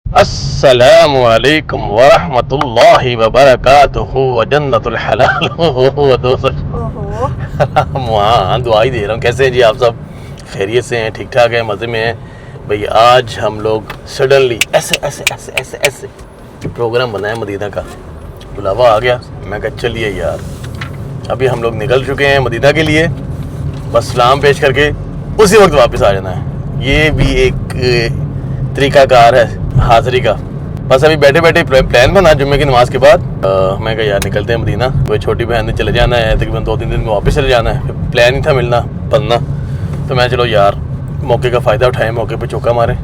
अस्सलामु अलैकुम वरहमतुल्लाहि वबरकातुहू व जन्नतुल हलाल व दोज़ख। ओहो। वहाँ दुआई दे रहा हूँ। कैसे हैं जी आप सब? खैरियत से हैं? ठीक ठाक हैं? मज़े में हैं? भाई आज हम लोग सडनली ऐसे ऐसे ऐसे ऐसे ऐसे प्रोग्राम बनाया, मदीना का बुलावा आ गया। मैं कहा चलिए यार, अभी हम लोग निकल चुके हैं मदीना के लिए, बस सलाम पेश करके उसी वक्त वापस आ जाना है। ये भी एक तरीकाकार है हाज़िरी का। बस अभी बैठे बैठे प्लान बना जुम्मे की नमाज के बाद। मैं कहा यार निकलते हैं मदीना, कोई छोटी बहन ने चले जाना है, तकरीबन 2-3 दिन में वापस चले जाना है। प्लान ही था मिलना बनना, तो मैं चलो यार मौके का फ़ायदा उठाएं, मौके पे चौका मारें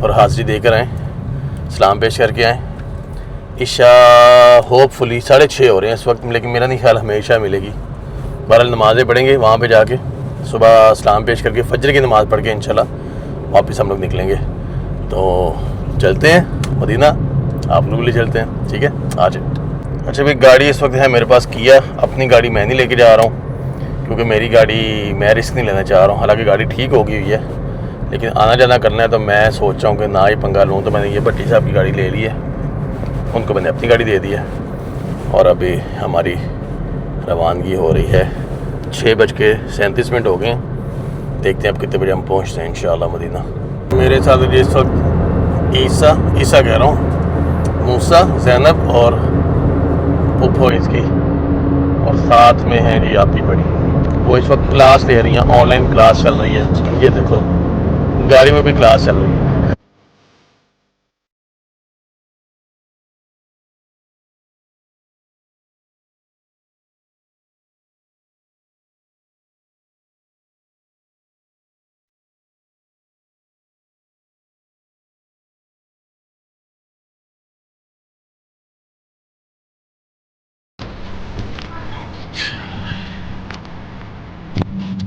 और हाज़िरी देकर आएँ, सलाम पेश करके आएँ। इशा होपफुली 6:30 हो रहे हैं इस वक्त, लेकिन मेरा नहीं ख्याल हमेशा मिलेगी। बहरहाल नमाज़ें पढ़ेंगे वहाँ पे जाके, सुबह सलाम पेश करके फजर की नमाज़ पढ़ के इंशाल्लाह वापस हम लोग निकलेंगे। तो चलते हैं मदीना, आप लोग ले चलते हैं, ठीक है? आ जाए। अच्छा भाई, गाड़ी इस वक्त है मेरे पास किया। अपनी गाड़ी मैं नहीं लेके जा रहा हूँ क्योंकि मेरी गाड़ी मैं रिस्क नहीं लेना चाह रहा हूँ। हालांकि गाड़ी ठीक हो गई हुई है, लेकिन आना जाना करना है तो मैं सोच रहा हूँ कि ना ही पंगा लूँ। तो मैंने ये भट्टी साहब की गाड़ी ले ली है, उनको मैंने अपनी गाड़ी दे दी है और अभी हमारी रवानगी हो रही है। 6:37 हो गए हैं। देखते हैं अब कितने बजे हम पहुँचते हैं इंशाल्लाह मदीना। मेरे साथ इस वक्त ईसा कह रहा हूँ, मूसा, ज़ैनब और पुप्पो इसकी, और साथ में है जी आपकी बड़ी। वो इस वक्त क्लास ले रही हैं, ऑनलाइन क्लास चल रही है। ये देखो गाड़ी में भी क्लास चल रही है।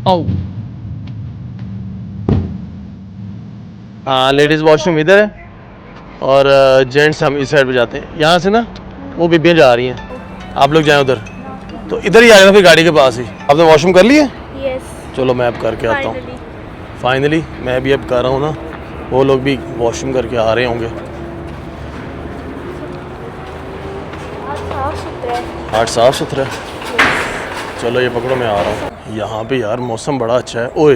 आओ। हाँ, लेडीज़ वॉशरूम इधर है और जेंट्स हम इस साइड पे जाते हैं। यहाँ से ना वो बीबियाँ जा रही हैं, आप लोग जाएं उधर, तो इधर ही आ जाना फिर गाड़ी के पास ही। आपने वॉशरूम कर लिया? यस, चलो मैं अब करके आता हूँ। फाइनली मैं भी अब कर रहा हूँ ना, वो लोग भी वॉशरूम करके आ रहे होंगे। हाट साफ सुथरा है। चलो ये पकड़ो, मैं आ रहा हूँ। यहाँ पे यार मौसम बड़ा अच्छा है। ओए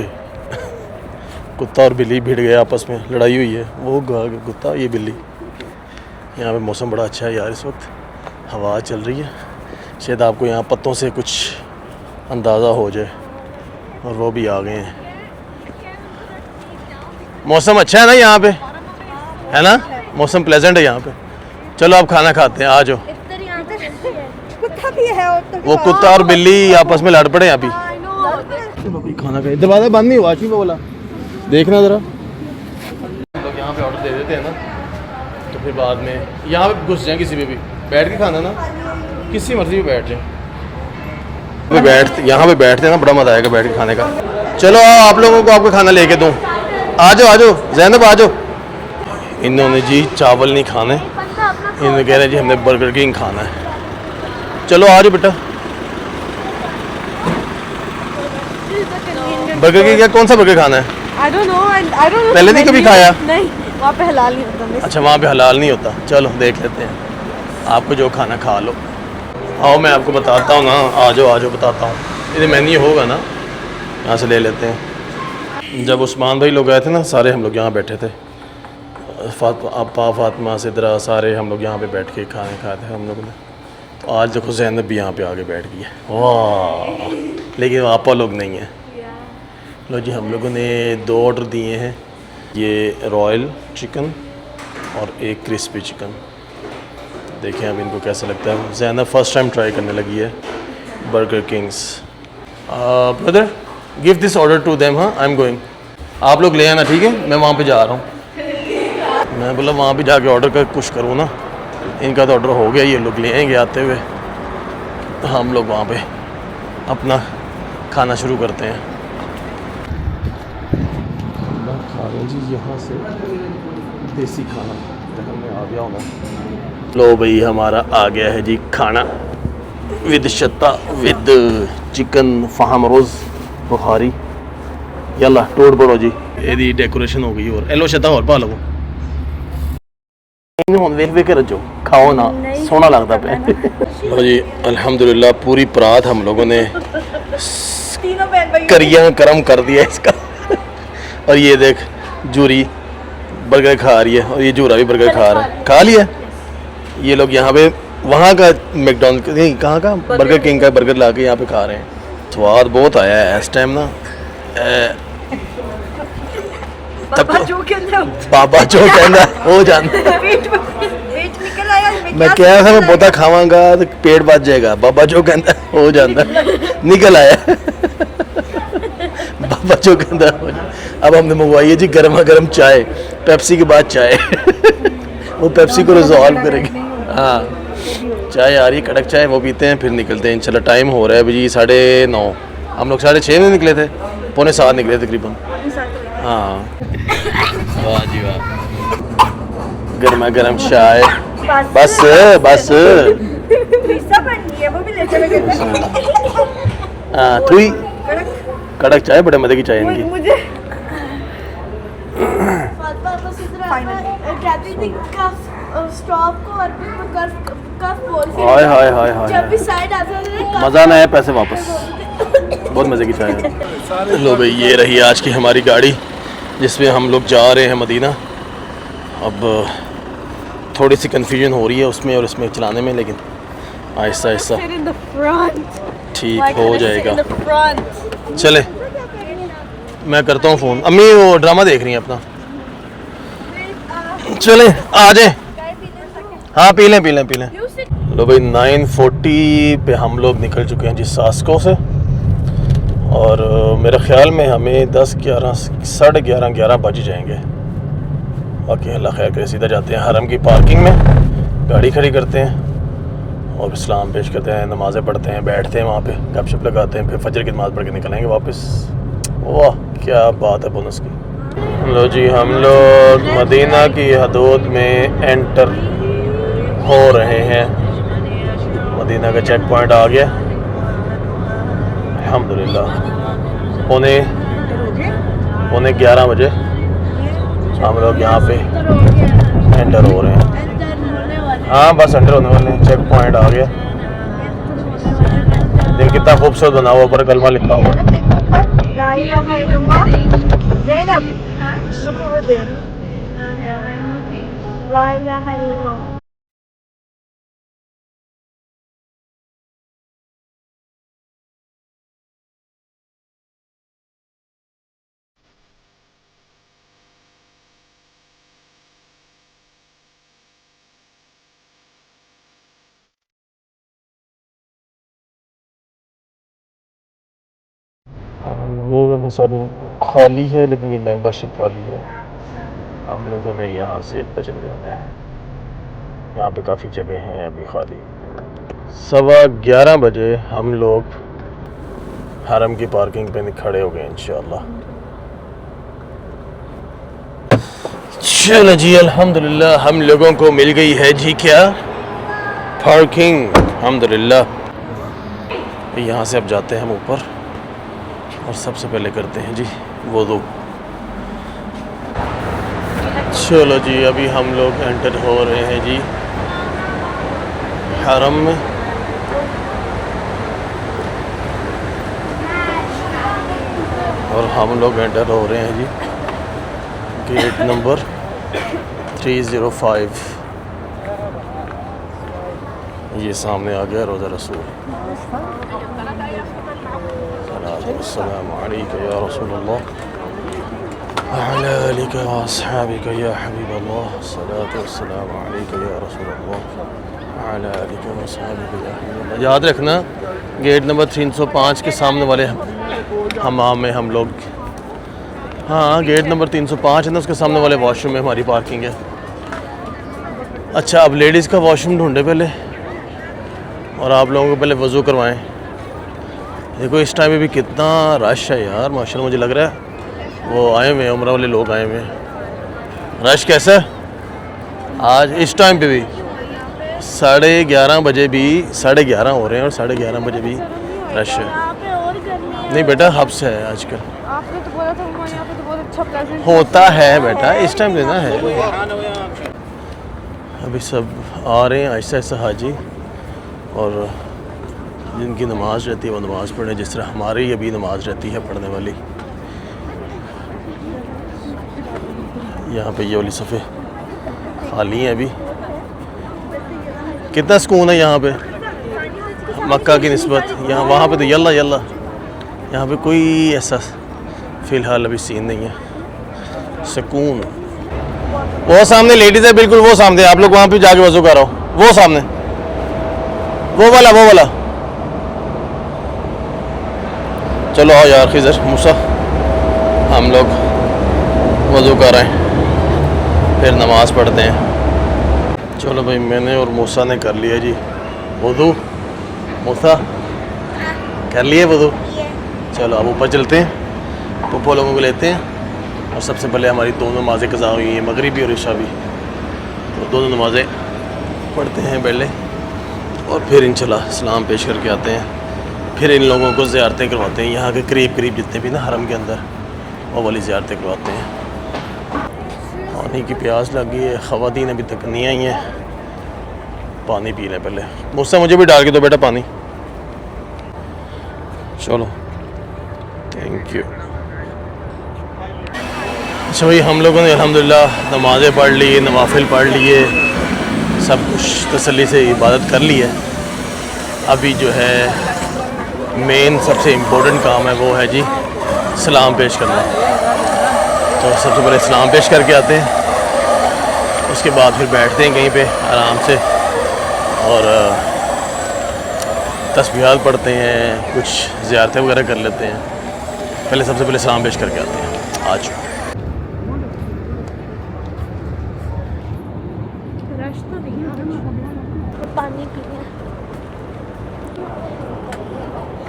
कुत्ता और बिल्ली भिड़ गए, आपस में लड़ाई हुई है, वो कुत्ता ये बिल्ली। यहाँ पे मौसम बड़ा अच्छा है यार, इस वक्त हवा चल रही है। शायद आपको यहाँ पत्तों से कुछ अंदाज़ा हो जाए, और वो भी आ गए हैं। मौसम अच्छा है ना यहाँ पे, है ना? मौसम प्लेजेंट है यहाँ पे। चलो अब खाना खाते हैं, आ जाओ। कुत्ता भी है और तो वो कुत्ता और बिल्ली आपस में लड़ पड़े अभी। चलो भाई खाना खाए। दरवाज़ा बंद नहीं हुआ, आशी में बोला देखना ज़रा। हम लोग यहाँ पे ऑर्डर दे देते हैं ना, तो फिर बाद में यहाँ पे घुस जाएं, किसी पे भी बैठ के खाना ना, किसी मर्जी पे बैठ जाएं। यहाँ पे बैठते हैं ना, बड़ा मज़ा आएगा बैठ के खाने का। चलो आओ, आप लोगों को आपका खाना लेके दूँ। आ जाओ ज़ैनब आ जाओ। इन्होंने जी चावल नहीं खाने, इन्होंने कह रहे हैं जी हमने बर्गर किंग खाना है। चलो आ जाओ बेटा। बर्गर किंग क्या, कौन सा बर्गर खाना है? I don't know, पहले नहीं कभी खाया? नहीं, वहाँ पे हलाल नहीं होता। अच्छा वहाँ पे हलाल नहीं होता। चलो देख लेते हैं, आपको जो खाना खा लो। आओ मैं आपको बताता हूँ ना, आ जाओ बताता हूँ। इधर मेन्यू होगा ना, यहाँ से ले लेते हैं। जब उस्मान भाई लोग आए थे ना, सारे हम लोग यहाँ बैठे थे, आपा फातिमा सिद्रा सारे हम लोग यहाँ पे बैठ के खाने खाए थे हम लोगों ने। तो आज देखो ज़ैनब भी यहाँ पे आके बैठ गई है, वाह। लेकिन आपा लोग नहीं हैं। लो जी, हम लोगों ने 2 ऑर्डर दिए हैं, ये रॉयल चिकन और एक क्रिस्पी चिकन। देखें अब इनको कैसा लगता है। ज़ैनब फर्स्ट टाइम ट्राई करने लगी है Burger Kings. Brother give this order to them. हाँ आई एम गोइंग, आप लोग ले आना, ठीक है? मैं वहाँ पे जा रहा हूँ। मैं बोला वहाँ पे जाके ऑर्डर कर कुछ करूँ ना। इनका तो ऑर्डर हो गया, ये लोग ले आएंगे आते हुए, तो हम लोग वहाँ पे अपना खाना शुरू करते हैं। खा रहे हैं जी यहाँ से देसी खाना, मैं आ गया हूँ ना। लो भाई हमारा आ गया है जी खाना, विद शत्ता, विद चिकन फाहम रोज़ बुखारी। यल्ला टोड़ पड़ो जी, ये डेकोरेशन हो गई। और एलो शत्ता और पा लो। ਇਹਨੂੰ ਹੁਣ ਵੇਖ ਵੇਖ ਕੇ रजो खाओ ना सोना लगता पे लो जी अल्हम्दुलिल्लाह पूरी परात हम लोगों ने तीनों बहन भाई करिया करम कर दिया इसका और ये देख जूरी बर्गर खा रही है और ये जूरा भी बर्गर खा रहा है खा लिया ये लोग यहाँ पे वहाँ का मैकडॉनल्ड नहीं कहाँ का बर्गर किंग का बर्गर ला के यहाँ पे खा रहे हैं स्वाद बहुत आया है इस टाइम ना पापा जो कहते हैं बाबा जो कहना हो जाता वेट निकल आया मैं कह रहा था मैं बहुता खावांगा तो पेट बच जाएगा बाबा जो कहता हो जाता निकल आया बाबा जो कहता हो अब हमने मंगवाई है जी गर्मा गर्म चाय पेप्सी के बाद चाय वो पेप्सी को रिजॉल्व करेगी हाँ चाय आ रही है कड़क चाय वो पीते हैं फिर निकलते हैं इंशाल्लाह टाइम हो रहा है अभी जी 9:30 हम लोग 6:30 में निकले थे 6:45 निकले तकरीबन हाँ वाह जी वाह गर्मा गर्म चाय बस बस पिज्जा बनी है वो भी ले चले गए हाँ तू ही कड़क चाय बड़े मजे की चाय इनकी मुझे स्टॉप को और कफ बोल के हाय हाय हाय जब हाय भी साइड आता है मज़ा ना आया पैसे वापस बहुत मज़े की चाय है लो भाई ये रही आज की हमारी गाड़ी जिसमें हम लोग जा रहे हैं मदीना अब थोड़ी सी कन्फ्यूजन हो रही है उसमें और इसमें चलाने में लेकिन Aahista Aahista in the front ठीक हो जाएगा in the front चले मैं करता हूँ फ़ोन अम्मी वो ड्रामा देख रही हैं अपना चले आ जाए हाँ पी लें लो भाई 9:40 पे हम लोग निकल चुके हैं जी सास्को से और मेरे ख्याल में हमें 10-11 11:30 बज जाएंगे बाकी अल्लाह खैर करे सीधा जाते हैं हरम की पार्किंग में गाड़ी खड़ी करते हैं और इस्लाम पेश करते हैं नमाज़ें पढ़ते हैं बैठते हैं वहाँ पे गपशप लगाते हैं फिर फजर की नमाज़ पढ़ के निकलेंगे वापस वाह क्या बात है बोनस की लो जी हम लोग मदीना की हदूद में एंटर हो रहे हैं मदीना का चेक पॉइंट आ गया अल्हम्दुलिल्लाह 11:15 बजे हम लोग यहाँ पे एंटर हो रहे हैं हाँ बस एंटर होने वाले हैं चेक पॉइंट आ गया देख कितना खूबसूरत बना हुआ ऊपर कलमा लिखा हुआ वो सर खाली है लेकिन ये मेंबरशिप वाली है हम लोगों ने यहाँ से चले जाना है यहाँ पे काफ़ी जगह हैं अभी खाली 11:15 बजे हम लोग हरम की पार्किंग पे खड़े हो गए इंशाल्लाह चलो जी अल्हम्दुलिल्लाह हम लोगों को मिल गई है जी क्या पार्किंग अल्हम्दुलिल्लाह यहाँ से अब जाते हैं हम ऊपर और सबसे पहले करते हैं जी वुज़ू चलो जी अभी हम लोग एंटर हो रहे हैं जी हरम में और हम लोग एंटर हो रहे हैं जी गेट नंबर 305 ये सामने आ गया रोज़ा रसूल अस्सलामु अलैका या रसूलल्लाह अला आलिका व अस्हाबिका या हबीबल्लाह सलातु वस्सलामु अलैका या रसूलल्लाह अला आलिका व अस्हाबिका या हबीबल्लाह याद रखना गेट नंबर 305 के सामने वाले हमाम में हम लोग हाँ गेट नंबर 305 है ना उसके सामने वाले वॉशरूम में हमारी पार्किंग है अच्छा अब लेडीज़ का वॉशरूम ढूंढे पहले और आप लोगों को पहले वज़ू करवाएं देखो इस टाइम में भी कितना रश है यार माशाल्लाह मुझे लग रहा है वो आए हुए हैं उम्रा वाले लोग आए हुए हैं रश कैसा है आज इस टाइम पे भी 11:30 बजे भी 11:30 हो रहे हैं और 11:30 बजे भी रश है नहीं बेटा हब्स है आजकल आपने तो बोला था हमारे यहाँ पे तो बहुत अच्छा प्रेजेंट होता है बेटा इस टाइम देना है अभी सब आ रहे हैं आहिस्ता आहिस्ता हाजी, और जिनकी नमाज़ रहती है वो नमाज़ पढ़ें, जिस तरह हमारी अभी नमाज़ रहती है पढ़ने वाली। यहाँ पे ये वाली सफ़े खाली हैं अभी। कितना सुकून है यहाँ पे मक्का की निस्बत। यहाँ वहाँ पे तो यल्ला यल्ला, यहाँ पे कोई ऐसा फ़िलहाल अभी सीन नहीं है, सुकून। वो सामने लेडीज़ है बिल्कुल, वो सामने, आप लोग वहाँ पे जाके वज़ू करो, वो सामने, वो वाला चलो आओ यार खिज़र मूसा, हम लोग वज़ू कर रहे हैं, फिर नमाज़ पढ़ते हैं। चलो भाई, मैंने और मूसा ने कर लिया जी वज़ू। मूसा कर लिए वज़ू? चलो अब ऊपर चलते हैं, पप्पो लोगों को लेते हैं। और सबसे पहले हमारी दोनों नमाज़ें कज़ा हुई हैं, मगरिबी और इशा भी, तो दोनों नमाज़ें पढ़ते हैं पहले, और फिर इंशाल्लाह सलाम पेश करके आते हैं। फिर इन लोगों को ज़ियारतें करवाते हैं, यहाँ के करीब करीब जितने भी ना हरम के अंदर, वो वाली ज़ियारतें करवाते हैं। पानी की प्यास लगी है, ख़वातीन अभी तक नहीं आई हैं, पानी पी लें पहले। मुझसे मुझे भी डाल के दो बेटा पानी। चलो थैंक यू। अच्छा भाई, हम लोगों ने अल्हम्दुलिल्लाह नमाज़ें पढ़ ली, नवाफिल पढ़ लिए, सब कुछ तसल्ली से इबादत कर ली है। अभी जो है मेन सबसे इम्पोर्टेंट काम है वो है जी सलाम पेश करना। तो सबसे पहले सलाम पेश करके आते हैं, उसके बाद फिर बैठते हैं कहीं पे आराम से और तस्बीहात पढ़ते हैं, कुछ ज़ियारतें वगैरह कर लेते हैं। पहले सबसे पहले सलाम पेश करके आते हैं आज। पानी पीना।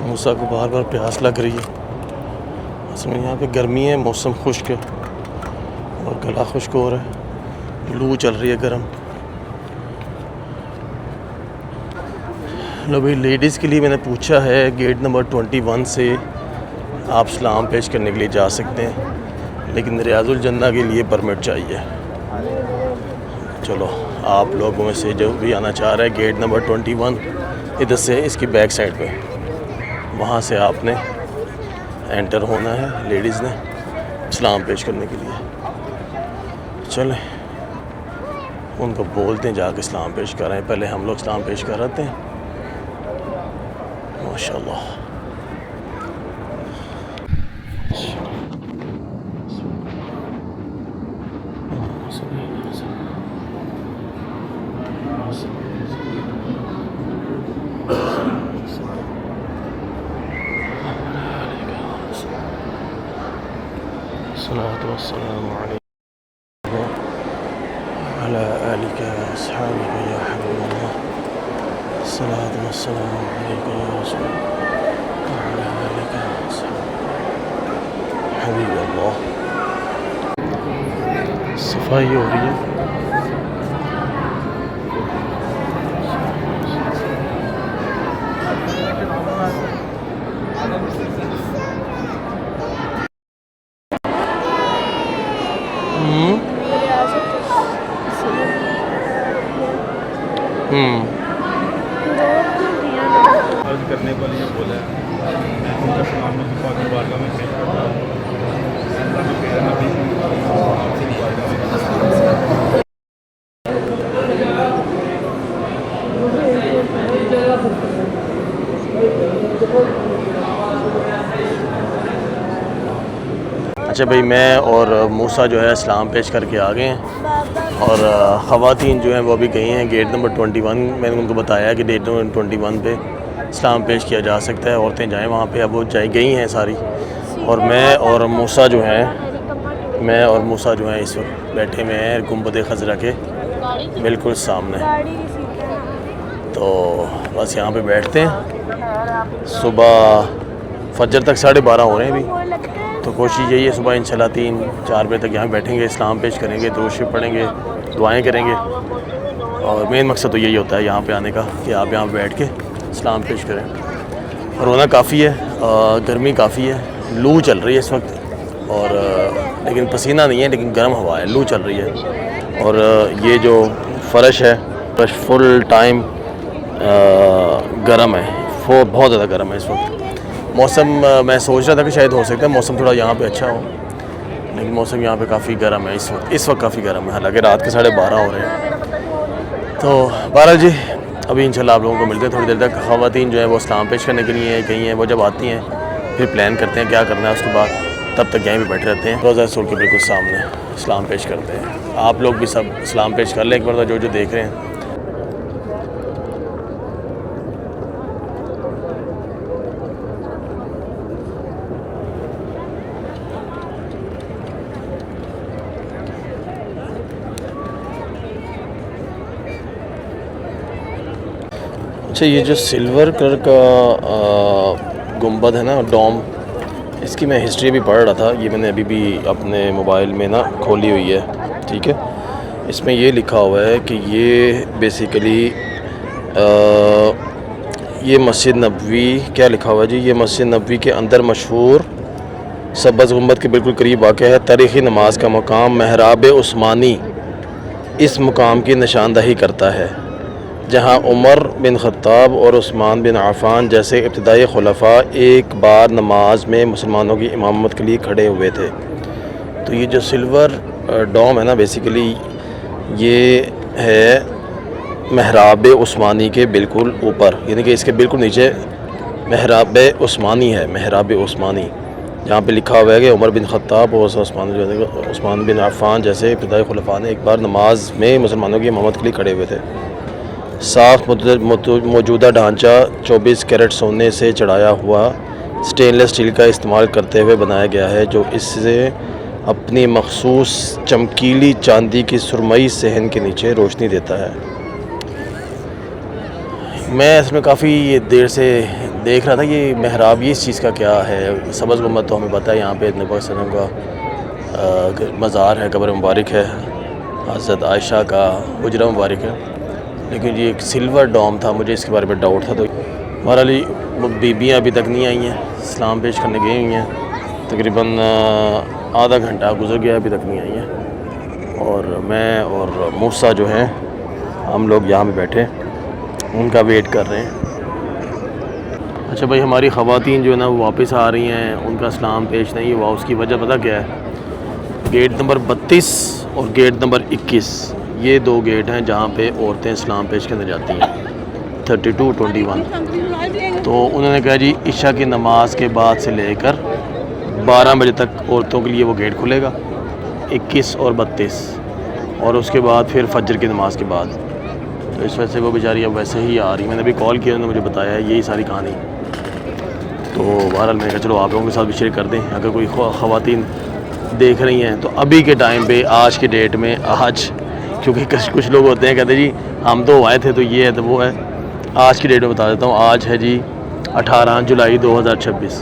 मूसा को बार बार प्यास लग रही है। असल में यहाँ पे गर्मी है, मौसम खुश्क है और गला खुश्क हो रहा है, लू चल रही है गर्म। लो भाई, लेडीज़ के लिए मैंने पूछा है गेट नंबर 21 से आप सलाम पेश करने के लिए जा सकते हैं, लेकिन रियाजुल जन्ना के लिए परमिट चाहिए। चलो आप लोगों में से जो भी आना चाह रहा है, गेट नंबर 21 इधर से इसकी बैक साइड पे, वहाँ से आपने एंटर होना है लेडीज़ ने सलाम पेश करने के लिए। चलें उनको बोलते हैं जाके सलाम पेश कर रहे हैं। पहले हम लोग सलाम पेश कर रहे हैं। माशाल्लाह। सलातो वस्सलामु अलैका अला आलिका व अस्हाबिका या हबीबल्लाह। सलातो वस्सलामु अलैका या रसूल अला आलिका व अस्हाबिका हबीबल्लाह। सफाई हो रही है। अर्ज करने को लिए बोला है, मैं उनका सलाम नबी पाक की बारगाह में पेश करता हूँ। मेरा नबी आपसे की बारगाह में अच्छा भाई, मैं और मूसा जो है सलाम पेश करके आ गए हैं, और ख़वातीन जो हैं वो भी गई हैं गेट नंबर 21। मैंने उनको बताया कि गेट नंबर 21 पे सलाम पेश किया जा सकता है, औरतें जाएं वहाँ पे। अब वो गई हैं सारी, और मैं और मूसा जो हैं इस वक्त बैठे हुए हैं गुंबद खज़रा के बिल्कुल सामने। तो बस यहाँ पे बैठते हैं। सुबह फजर तक 12:30 हो रहे हैं अभी, तो कोशिश यही है सुबह इंशाल्लाह 3-4 बजे तक यहाँ बैठेंगे, इस्लाम पेश करेंगे, दुरूद शरीफ पढ़ेंगे, दुआएं करेंगे। और मेन मकसद तो यही होता है यहाँ पे आने का कि आप यहाँ बैठ के इस्लाम पेश करें। रोना काफ़ी है, गर्मी काफ़ी है, लू चल रही है इस वक्त, और लेकिन पसीना नहीं है, लेकिन गर्म हवा है, लू चल रही है। और ये जो फ़र्श है, फ़र्श फुल टाइम गर्म है, बहुत ज़्यादा गर्म है इस वक्त। मौसम मैं सोच रहा था कि शायद हो सकता है मौसम थोड़ा यहाँ पे अच्छा हो, लेकिन मौसम यहाँ पे काफ़ी गर्म है इस वक्त काफ़ी गर्म है। हालांकि रात के 12:30 हो रहे हैं। तो बहरहाल जी, अभी इंशाल्लाह आप लोगों को मिलते हैं थोड़ी देर तक। ख़वातीन जो है वो इस्लाम पेश करने के लिए गई हैं, वो जब आती हैं फिर प्लान करते हैं क्या करना है उसके बाद। तब तक यहीं पे बैठे रहते हैं, रोज़ा रसूल के बिल्कुल सामने इस्लाम पेश करते हैं। आप लोग भी सब इस्लाम पेश कर लें एक बार, जो देख रहे हैं। अच्छा, ये जो सिल्वर कलर का गुंबद है ना, डोम, इसकी मैं हिस्ट्री भी पढ़ रहा था। ये मैंने अभी भी अपने मोबाइल में ना खोली हुई है, ठीक है। इसमें ये लिखा हुआ है कि ये बेसिकली ये मस्जिद नबवी, क्या लिखा हुआ है जी, ये मस्जिद नबवी के अंदर मशहूर सब्ज़ गुंबद के बिल्कुल करीब वाक़या है। तारीख़ी नमाज का मकाम महराब उस्मानी इस मुकाम की निशानदही करता है, जहां उमर बिन ख़त्ताब और उस्मान बिन अफ़ान जैसे इब्तिदाई खुलफ़ा एक बार नमाज में मुसलमानों की इमामत के लिए खड़े हुए थे। तो ये जो सिल्वर डोम है ना, बेसिकली ये है महराब उस्मानी के बिल्कुल ऊपर, यानी कि इसके बिल्कुल नीचे महराब उस्मानी है। महराब उस्मानी जहाँ पे लिखा हुआ है कि उमर बिन ख़त्ताब और उस्मान बिन अफ़ान जैसे इब्तिदाई खुलफ़ा ने एक बार नमाज में मुसलमानों की इमामत के लिए खड़े हुए थे। साफ मौजूदा ढांचा 24 कैरेट सोने से चढ़ाया हुआ स्टेनलेस स्टील का इस्तेमाल करते हुए बनाया गया है, जो इससे अपनी मखसूस चमकीली चांदी की सुरमई सहन के नीचे रोशनी देता है। मैं इसमें काफ़ी देर से देख रहा था ये महराब, ये इस चीज़ का क्या है। सब्ज़ गुंबद तो हमें पता है, यहाँ पे नबी वसल्लम का मज़ार है, कब्र मुबारक है, हज़रत आयशा का हुजरा मुबारक है, लेकिन ये एक सिल्वर डोम था, मुझे इसके बारे में डाउट था। तो बहरहाल वो बीबियाँ अभी तक नहीं आई हैं, इस्लाम पेश करने गई हुई हैं, तकरीबन आधा घंटा गुजर गया, अभी तक नहीं आई हैं। और मैं और मूसा जो हैं, हम लोग यहाँ पे बैठे उनका वेट कर रहे हैं। अच्छा भाई, हमारी ख़वातीन जो है ना वो वापस आ रही हैं, उनका इस्लाम पेश नहीं हुआ। उसकी वजह पता क्या है? गेट नंबर 32 और गेट नंबर 21, ये 2 गेट हैं जहाँ पे औरतें इस्लाम पेश करने जाती हैं, 32, 21। तो उन्होंने कहा जी इशा की नमाज के बाद से लेकर 12 बजे तक औरतों के लिए वो गेट खुलेगा, 21 और 32, और उसके बाद फिर फजर की नमाज के बाद। तो इस वजह से वो बेचारी अब वैसे ही आ रही। मैंने अभी कॉल किया, उन्होंने मुझे बताया यही सारी कहानी। तो बहरहाल मैंने कहा चलो आप लोगों के साथ भी शेयर कर दें, अगर कोई ख़वातीन देख रही हैं तो अभी के टाइम पे, आज के डेट में, आज, क्योंकि कुछ लोग होते हैं कहते जी हम तो आए थे तो ये है तो वो है। आज की डेट में बता देता हूँ, आज है जी 18 जुलाई 2026।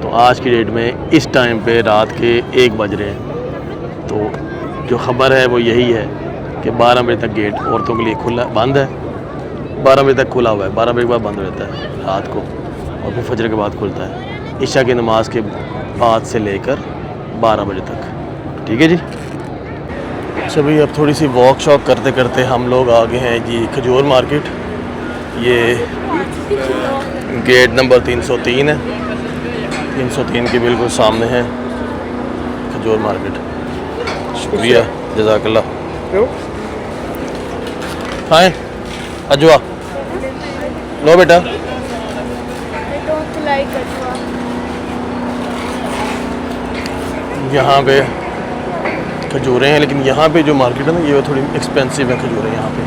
तो आज की डेट में इस टाइम पे रात के 1 बज रहे हैं। तो जो ख़बर है वो यही है कि 12 बजे तक गेट औरतों के लिए खुला बंद है, 12 बजे तक खुला हुआ है, 12 बजे के बाद बंद रहता है रात को, और फिर फजर के बाद खुलता है, इशा की नमाज के बाद से लेकर 12 बजे तक। ठीक है जी। अच्छा भाई, अब थोड़ी सी वॉक शॉक करते करते हम लोग आ गए हैं जी खजूर मार्केट। ये गेट नंबर 303 है, 303 के बिल्कुल सामने है खजूर मार्केट। शुक्रिया, जज़ाकल्लाह। हाँ अजवा लो बेटा। यहाँ पे खजूरें हैं, लेकिन यहाँ पे जो मार्केट है ना ये थोड़ी एक्सपेंसिव है खजूरें यहाँ पे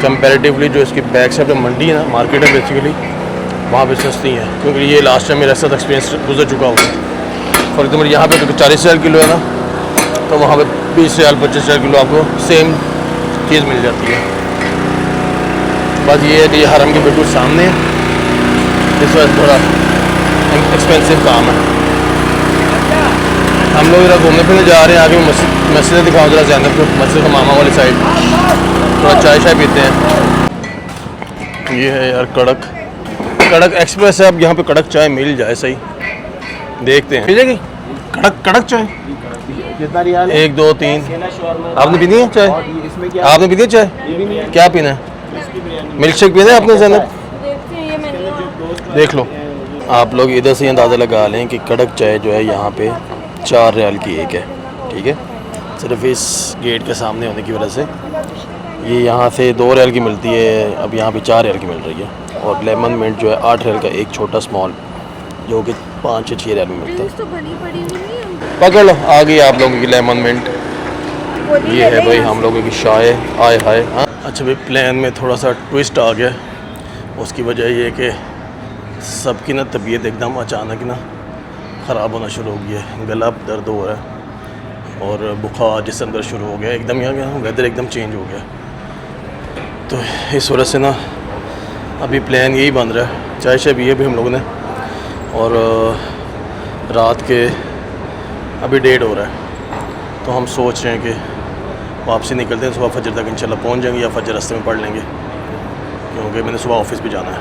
कंपैरेटिवली। जो इसकी बैक साइड में मंडी है ना, मार्केट है बेसिकली, वहाँ पे सस्ती हैं, क्योंकि ये लास्ट टाइम मेरा साथ एक्सपीरियंस गुजर चुका हुआ है। फॉर एग्जाम्पल यहाँ पे 40 रियाल किलो है ना, तो वहाँ पे 20 रियाल 25 रियाल किलो आपको सेम चीज़ मिल जाती है। बस ये है कि हरम के बिल्कुल सामने है, इस वजह थोड़ा एक्सपेंसिव काम है। हम लोग इधर घूमने फिरने जा रहे हैं, आगे मस्जिद दिखाऊँ जरा ज़ैनब को, मस्जिद का मामा वाली साइड, थोड़ा चाय शाय पीते हैं। ये है यार कड़क एक्सप्रेस है। अब यहाँ पे कड़क चाय मिल जाए, सही देखते हैं, मिल जाएगी कड़क चाय। कितना रियाल है? 1 2 3 आपने पीनी है चाय? इसमें क्या आपने पीनी है चाय? क्या पीना है? मिल्क शेक पीना है आपने ज़ैनब? देखते हैं ये मेन्यू देख लो आप लोग इधर से अंदाज़ा लगा लें कि कड़क चाय जो है यहाँ पे 4 रियाल की एक है, ठीक है। सिर्फ इस गेट के सामने होने की वजह से ये यहाँ से 2 रियाल की मिलती है, अब यहाँ पे 4 रियाल की मिल रही है। और लेमन मिंट जो है 8 रियाल का एक छोटा स्मॉल, जो कि 5 से 6 रियाल में मिलता है। तो बनी पड़ी हुई नहीं है। पकड़ लो आ गई आप लोगों की लेमन मिंट। ये है भाई हम लोगों की चाय, आए हाय। हाँ अच्छा भाई प्लान में थोड़ा सा ट्विस्ट आ गया। उसकी वजह ये है कि सबकी ना तबीयत एकदम अचानक ना ख़राब होना शुरू हो गई है, गला दर्द हो रहा है और बुखार जिससे अंदर शुरू हो गया एकदम। यहाँ वेदर एकदम चेंज हो गया, तो इस वजह से ना अभी प्लान यही बन रहा है, चाय शाय पिए भी हम लोगों ने। और रात के अभी 1:30 हो रहा है, तो हम सोच रहे हैं कि वापसी निकलते हैं, सुबह फजर तक इंशाल्लाह पहुंच जाएंगे या फजर रास्ते में पढ़ लेंगे, क्योंकि मैंने सुबह ऑफिस भी जाना है।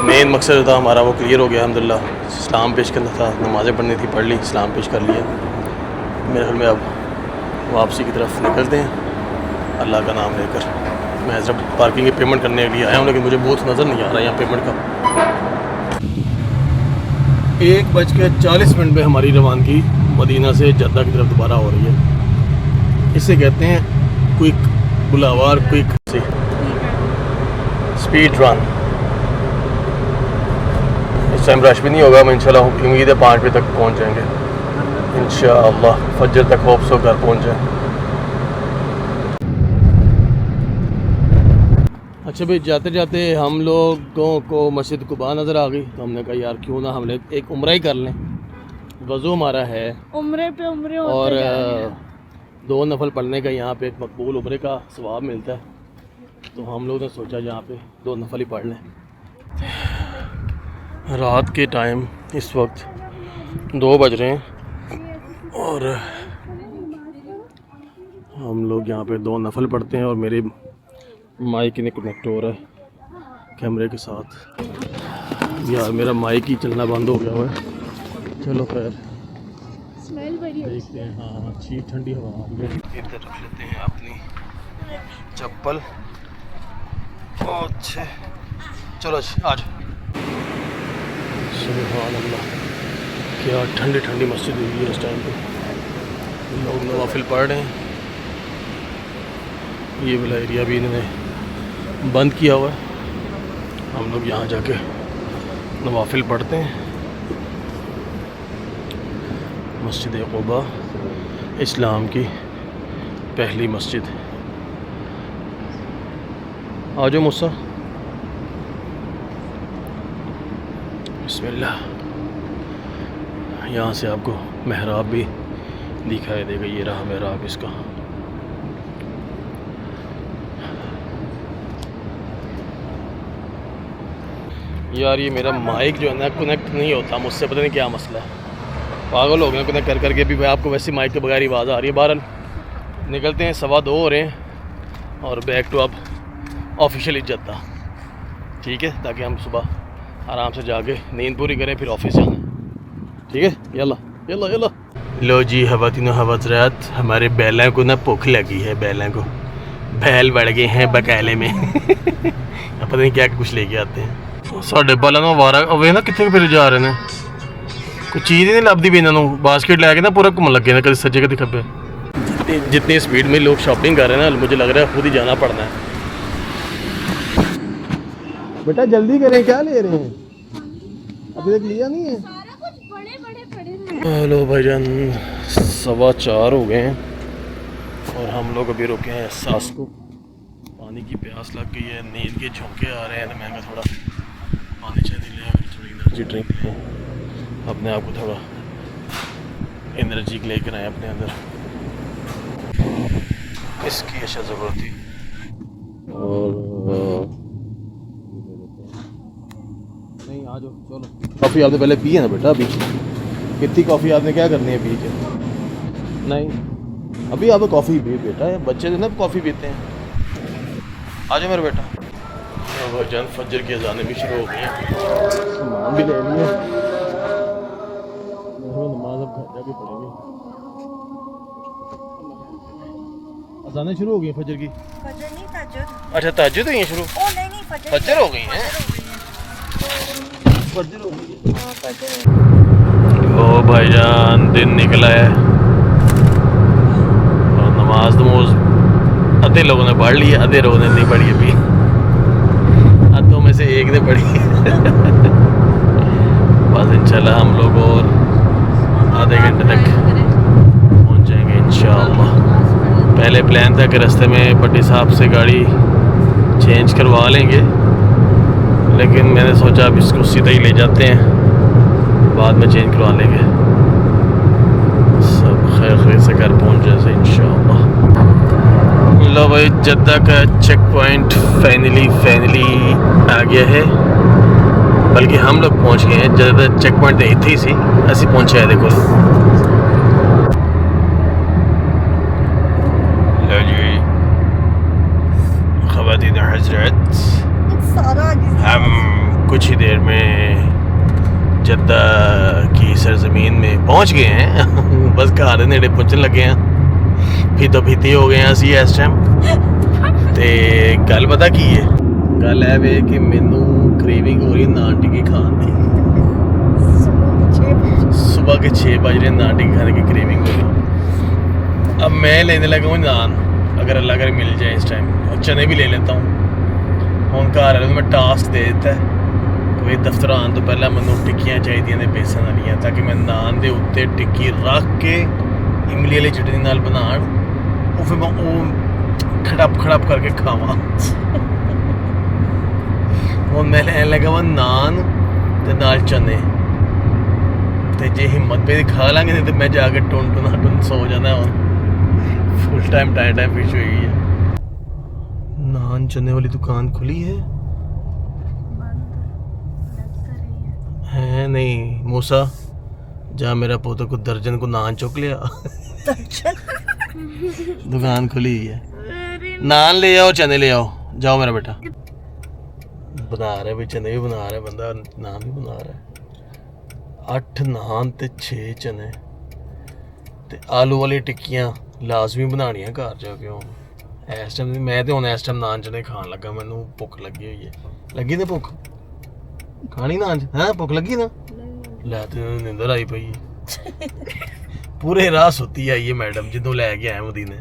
मेन मकसद था हमारा वो क्लियर हो गया अल्हम्दुलिल्लाह। इस्लाम पेश करना था, नमाज़ें पढ़नी थी, पढ़ ली, इस्लाम पेश कर लिया। मेरे ख्याल में अब वापसी की तरफ निकलते हैं अल्लाह का नाम लेकर। मैं जब पार्किंग की पेमेंट करने के लिए आया हूँ, लेकिन मुझे बहुत नज़र नहीं आ रहा यहाँ पेमेंट का। 1:40 पे हमारी रवानगी मदीना से जद्दा की तरफ दोबारा हो रही है। इसे कहते हैं क्विक बुलावार, क्विक से स्पीड रन। इस टाइम रश भी नहीं होगा, मैं इंशाल्लाह उम्मीद है 5 बजे तक पहुंच जाएंगे इंशाअल्लाह। फजर तक होप सो घर पहुंच जाए। अच्छा भाई जाते जाते हम लोगों को मस्जिद कुबा नज़र आ गई, तो हमने कहा यार क्यों ना हम लोग एक उम्रा ही कर लें। वज़ू हमारा है उम्रे पे उम्रे होते और जा रहे हैं। 2 नफल पढ़ने का यहाँ पे एक मकबूल उम्रे का सवाब मिलता है, तो हम लोग ने सोचा यहाँ पे 2 नफल ही पढ़ लें। रात के टाइम इस वक्त 2 बज रहे हैं और हम लोग यहाँ पे 2 नफल पढ़ते हैं और मेरे माइक नहीं कनेक्ट हो रहा है कैमरे के साथ। यार मेरा माइक ही चलना बंद हो गया हुआ है। चलो खैर स्मेल बड़ी देखते हैं। हाँ अच्छी ठंडी हवा आ रही है। इधर रख लेते हैं अपनी चप्पल। अच्छा चलो आज सुभान अल्लाह, क्या ठंडी ठंडी मस्जिद हुई है इस टाइम पे। लोग नवाफिल पढ़ रहे हैं। ये वाला एरिया भी इन्होंने बंद किया हुआ है। हम लोग यहाँ जाके नवाफिल पढ़ते हैं। मस्जिद क़ुबा इस्लाम की पहली मस्जिद। आ जाओ मुस्सा। बिस्मिल्लाह। यहाँ से आपको महराब भी दिखाई देगा। ये रहा महराब इसका। यार ये मेरा माइक जो है ना कनेक्ट नहीं होता मुझसे, पता नहीं क्या मसला है। पागल हो गए कनेक्ट कर करके भी। भाई आपको वैसे माइक के बगैर आवाज़ आ रही है। बहरहाल निकलते हैं, 2:15 हो रहे हैं और बैक टू अब ऑफिशियली जद्दा, ठीक है, ताकि हम सुबह आराम से जाके नींद पूरी करें फिर ऑफिस जाना, ठीक है। यल्ला यल्ला यल्ला। लो जी हवातीनो हवजरात, हमारे बैलों को ना भूख लगी है। बैलों को बैल बढ़ गए हैं बकाले में। पता नहीं क्या कुछ लेके आते हैं। साढ़े बालों में वारा वे ना कितने फिर जा रहे हैं, कोई चीज़ ही नहीं लभदी भी इन्होंने। बास्केट लैके ना पूरा घूमन लगे ना, कभी सज्जे कभी खब्बे। जितनी स्पीड में लोग शॉपिंग कर रहे हैं ना, मुझे लग रहा है खुद ही जाना पड़ना है। बेटा जल्दी करें, क्या ले रहे हैं? अभी तक लिया नहीं है। सारा कुछ बड़े बड़े पड़े हैं। हेलो भाईजान, 4:15 हो गए हैं और हम लोग अभी रुके हैं सास को। पानी की प्यास लग गई है, नींद के झोंके आ रहे हैं, तो मैं थोड़ा पानी चाहिए ले, थोड़ी एनर्जी ड्रिंक लें, अपने आप को थोड़ा एनर्जी लेकर आए अपने अंदर। इसकी अच्छा ज़रूरत थी। और नहीं आ जाओ चलो। कॉफ़ी आपने पहले पी है ना बेटा? अभी कितनी कॉफ़ी आपने क्या करनी है पी के? नहीं अभी आप कॉफ़ी पी बेटा, बच्चे जो ना कॉफ़ी पीते हैं। आ जाओ मेरा बेटा। जन फजर की अजानें भी शुरू हो गई हैं, सामान भी ले लिए। नमाज अब घर जाके पढ़ेंगे। अजानें शुरू हो गई फजर की। फजर नहीं तहज्जुद। अच्छा तहज्जुद हुई है शुरू। ओ नहीं नहीं फजर फजर हो गई है। फजर हो गई। ओ भाईजान दिन निकला है और नमाज आधे लोगों ने पढ़ ली है, आधे लोगों ने नहीं पढ़ी अभी। आधों में से एक ने पढ़ी बस इंशाल्लाह हम लोग और आधे घंटे तक पहुंच जाएंगे इंशाल्लाह। पहले प्लान था कि रास्ते में पट्टी साहब से गाड़ी चेंज करवा लेंगे, लेकिन मैंने सोचा अब इसको सीधा ही ले जाते हैं, बाद में चेंज करवा लेंगे। सब खैर खैर से घर पहुंच जाए इंशाल्लाह। लो भाई जद्दा का चेक पॉइंट फाइनली आ गया है, बल्कि हम लोग पहुंच गए हैं। जद्दा चेक पॉइंट तो इतनी सी असी पहुंचे हैं। देखो लो जी ख़वातीन हज़रत, हम कुछ ही देर में जद्दा की सरजमीन में पहुंच गए हैं। बस घर नेड़े पहुंचने लगे हैं, फीतो फीती हो गए हैं असी इस टाइम। ते गल पता की है, गल है वे कि मैनू क्रेविंग हो रही नान टिक्की खाने की। सुबह के 6 बज रहे नान टिक्की खाने की क्रेविंग हो रही। अब मैं लेने लगा हूँ नान, अगर अल्लाह करे मिल जाए इस टाइम, और चने भी ले लेता हूँ। हूँ घर वाले मैं टास्क दे दिता है कि भाई दफ्तर आने तो पहले मैनू टिक्कियाँ चाहिए ने बेसन वालियाँ, ताकि मैं नान के उत्ते टिक्की रख के इमली वाली चटनी नाल बनाण, और फिर मैं वो खड़प करके खावा। और मैं लेने लगा वा नान ते नाल चने, ते जे हिम्मत पे खा लांगे नहीं तो मैं जाके टुन सो जाना। और फुल टाइम फिश हुई है। नान चने वाली दुकान खुली है नहीं मूसा जा मेरा पोता को दर्जन को नान चुक लिया। दुकान खुली है, नान ले आओ चने ले आओ, जाओ मेरा बेटा। बना रहे भाई, चने भी बना रहे, बंदा नान भी बना रहा है। 8 नान ते 6 चने ते आलू वाली टिक्कियां लाजमी बनानियां घर जाके। इस टाइम मैं तो हुण इस टाइम नान चने खान लगा, मैनू भुख लगी हुई है। लगी ना भुख, खानी नान है भुख लगी ना, लै ते नींदर आई पई है। पूरे राह सुती आई है मैडम जिदों लैके आए मदीने।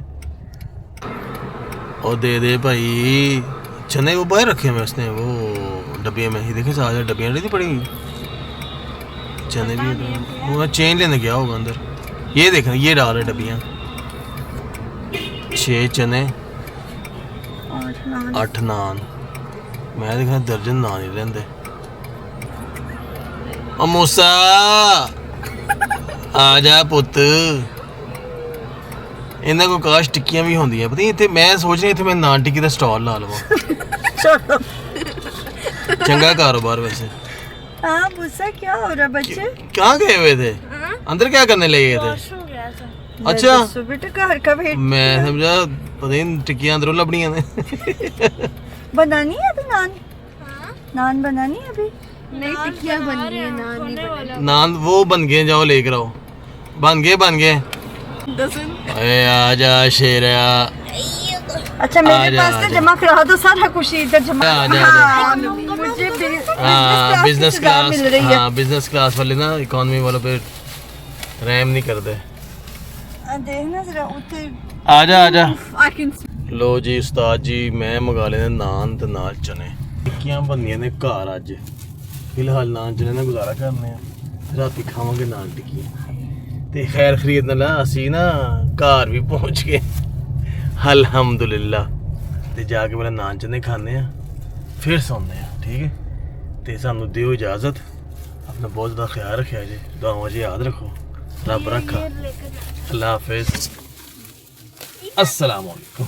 और दे भाई चने वो बाहर रखे हुए उसने, वो डब्बियाँ में ही देखे सारे डब्बियाँ नहीं पड़ी हुई। चने भी वो चेन लेने गया होगा अंदर। ये देखना ये डाल रहे डब्बियाँ। 6 चने 8 नान, मैं देखा दर्जन नान ही लेंदे। ओ मूसा आ जा पुत, इन्हां को काश टिक्कियां भी होंदियां। पता नहीं इत्थे मैं सोच रहा इत्थे मैं नान टिक्की दा स्टॉल ला लवां। चंगा कारोबार वैसे। हाँ मूसा क्या हो रहा बच्चे? कहाँ गए हुए थे? अंदर क्या करने ले गए थे? अच्छा बेटा घर का वेट। मैं समझा पता नहीं टिक्कियां अंदरों लभड़ियां ने। बनानी है अभी नान? नान बनानी है अभी? नहीं टिक्कियां बन गई है, नान नहीं बनी। नान वो बन गए, जाओ लेकर आओ। बन गए अरे आजा शेरा। अच्छा मेरे पास तो जमा करा दो सारा कुछ इधर जमा। हाँ, मुझे बिजनेस क्लास मिल रही है। हाँ बिजनेस क्लास वाले ना इकोनॉमी वालों पे रैम नहीं करते। देखना जरा उठे। आजा लो जी उस्ताद जी मैं मंगा लेने नान ते नाल चने। टिक्कियां बननियां ने घर अज, फिलहाल नान चने ना गुजारा करने आ, राती खावांगे नान टिक्कियां। ते खैर खरीदने ला असी ना घर भी पहुंच गए अल्हम्दुलिल्लाह। ते जाके मेरा नान चने खाने आ, फिर सोने आ। ठीक है ते सानू दियो इजाजत, अपना बहुत ज़्यादा ख्याल रखा जी, दुआओं जी याद रखो, रब रखा। अल्लाह हाफिज़, अस्सलाम वालेकुम।